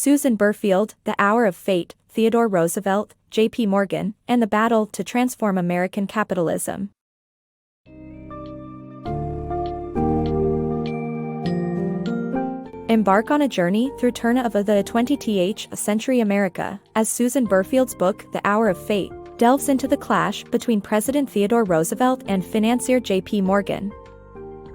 Susan Berfield, The Hour of Fate, Theodore Roosevelt, J.P. Morgan, and the Battle to Transform American Capitalism. Embark on a journey through turn of the 20th century America, as Susan Berfield's book The Hour of Fate delves into the clash between President Theodore Roosevelt and financier J.P. Morgan.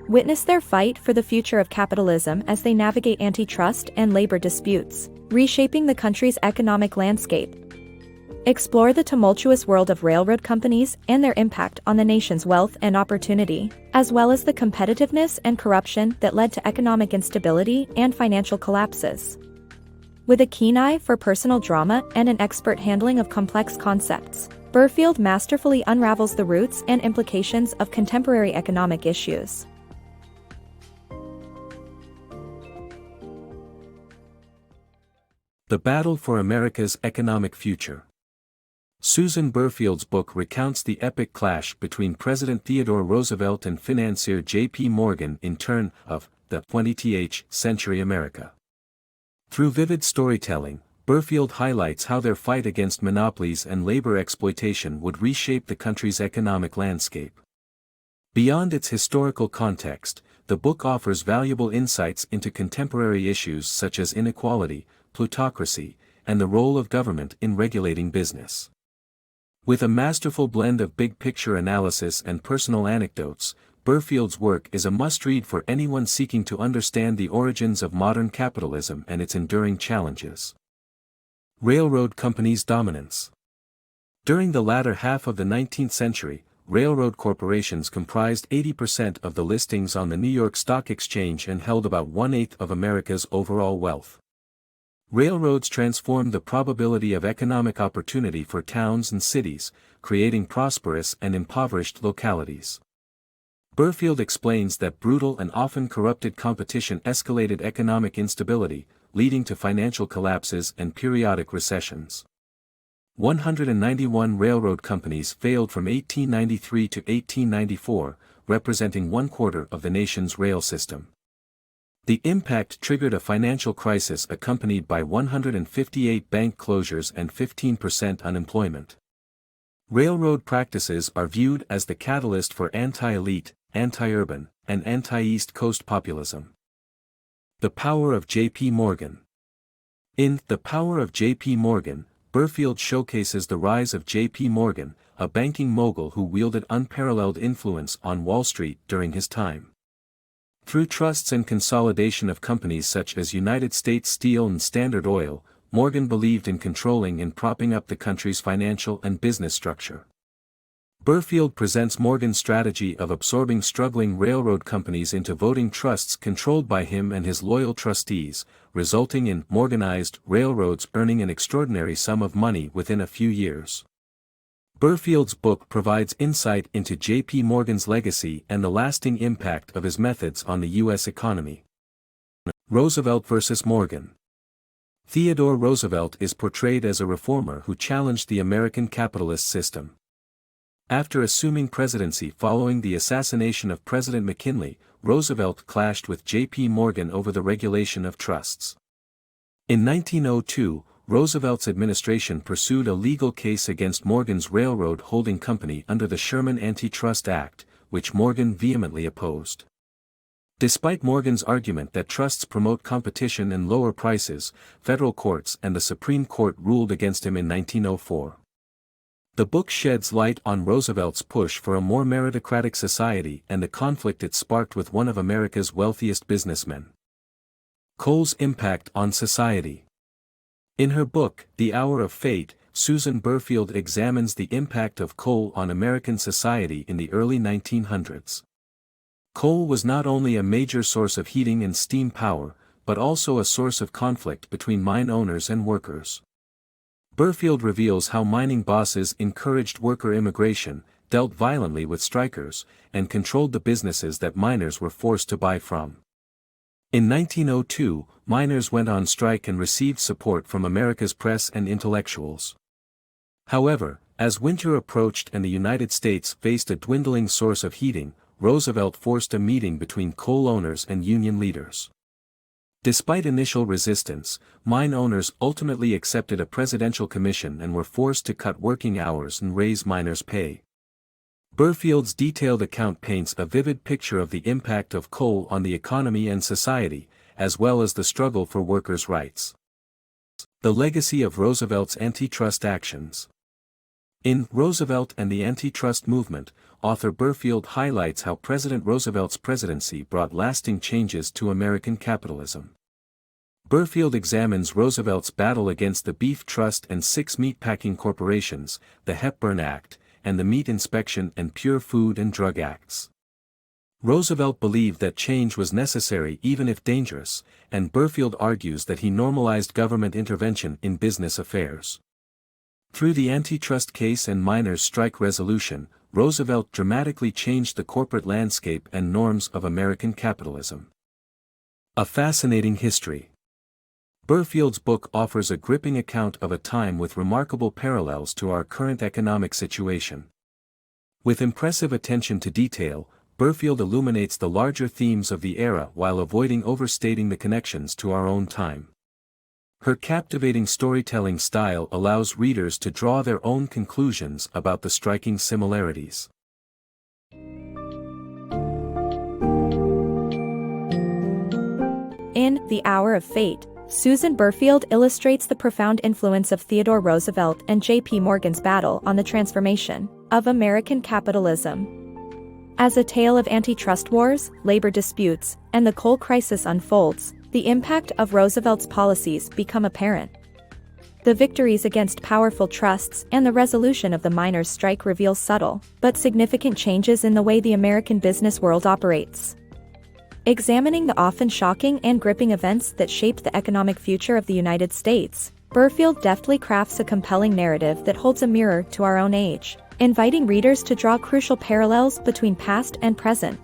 Witness their fight for the future of capitalism as they navigate antitrust and labor disputes, reshaping the country's economic landscape. Explore the tumultuous world of railroad companies and their impact on the nation's wealth and opportunity, as well as the competitiveness and corruption that led to economic instability and financial collapses. With a keen eye for personal drama and an expert handling of complex concepts, Berfield masterfully unravels the roots and implications of contemporary economic issues. The Battle for America's Economic Future. Susan Berfield's book recounts the epic clash between President Theodore Roosevelt and financier J.P. Morgan in turn of the 20th century America. Through vivid storytelling, Berfield highlights how their fight against monopolies and labor exploitation would reshape the country's economic landscape. Beyond its historical context, the book offers valuable insights into contemporary issues such as inequality, plutocracy, and the role of government in regulating business. With a masterful blend of big-picture analysis and personal anecdotes, Berfield's work is a must-read for anyone seeking to understand the origins of modern capitalism and its enduring challenges. Railroad companies' dominance. During the latter half of the 19th century, railroad corporations comprised 80% of the listings on the New York Stock Exchange and held about one-eighth of America's overall wealth. Railroads transformed the probability of economic opportunity for towns and cities, creating prosperous and impoverished localities. Berfield explains that brutal and often corrupted competition escalated economic instability, leading to financial collapses and periodic recessions. 191 railroad companies failed from 1893 to 1894, representing 1/4 of the nation's rail system. The impact triggered a financial crisis accompanied by 158 bank closures and 15% unemployment. Railroad practices are viewed as the catalyst for anti-elite, anti-urban, and anti-East Coast populism. The Power of J.P. Morgan. In The Power of J.P. Morgan, Berfield showcases the rise of J.P. Morgan, a banking mogul who wielded unparalleled influence on Wall Street during his time. Through trusts and consolidation of companies such as United States Steel and Standard Oil, Morgan believed in controlling and propping up the country's financial and business structure. Berfield presents Morgan's strategy of absorbing struggling railroad companies into voting trusts controlled by him and his loyal trustees, resulting in Morganized railroads earning an extraordinary sum of money within a few years. Berfield's book provides insight into J.P. Morgan's legacy and the lasting impact of his methods on the U.S. economy. Roosevelt versus Morgan. Theodore Roosevelt is portrayed as a reformer who challenged the American capitalist system. After assuming presidency following the assassination of President McKinley, Roosevelt clashed with J.P. Morgan over the regulation of trusts. In 1902, Roosevelt's administration pursued a legal case against Morgan's railroad holding company under the Sherman Antitrust Act, which Morgan vehemently opposed. Despite Morgan's argument that trusts promote competition and lower prices, federal courts and the Supreme Court ruled against him in 1904. The book sheds light on Roosevelt's push for a more meritocratic society and the conflict it sparked with one of America's wealthiest businessmen. Coal's impact on society. In her book, The Hour of Fate, Susan Berfield examines the impact of coal on American society in the early 1900s. Coal was not only a major source of heating and steam power, but also a source of conflict between mine owners and workers. Berfield reveals how mining bosses encouraged worker immigration, dealt violently with strikers, and controlled the businesses that miners were forced to buy from. In 1902, miners went on strike and received support from America's press and intellectuals. However, as winter approached and the United States faced a dwindling source of heating, Roosevelt forced a meeting between coal owners and union leaders. Despite initial resistance, mine owners ultimately accepted a presidential commission and were forced to cut working hours and raise miners' pay. Berfield's detailed account paints a vivid picture of the impact of coal on the economy and society, as well as the struggle for workers' rights. The legacy of Roosevelt's antitrust actions. In Roosevelt and the Antitrust Movement, author Berfield highlights how President Roosevelt's presidency brought lasting changes to American capitalism. Berfield examines Roosevelt's battle against the Beef Trust and 6 meatpacking corporations, the Hepburn Act, and the Meat Inspection and Pure Food and Drug Acts. Roosevelt believed that change was necessary even if dangerous, and Berfield argues that he normalized government intervention in business affairs. Through the antitrust case and miners' strike resolution, Roosevelt dramatically changed the corporate landscape and norms of American capitalism. A fascinating history. Berfield's book offers a gripping account of a time with remarkable parallels to our current economic situation. With impressive attention to detail, Berfield illuminates the larger themes of the era while avoiding overstating the connections to our own time. Her captivating storytelling style allows readers to draw their own conclusions about the striking similarities. In The Hour of Fate, Susan Berfield illustrates the profound influence of Theodore Roosevelt and J.P. Morgan's battle on the transformation of American capitalism. As a tale of antitrust wars, labor disputes, and the coal crisis unfolds, the impact of Roosevelt's policies become apparent. The victories against powerful trusts and the resolution of the miners' strike reveal subtle, but significant changes in the way the American business world operates. Examining the often shocking and gripping events that shaped the economic future of the United States, Berfield deftly crafts a compelling narrative that holds a mirror to our own age, inviting readers to draw crucial parallels between past and present.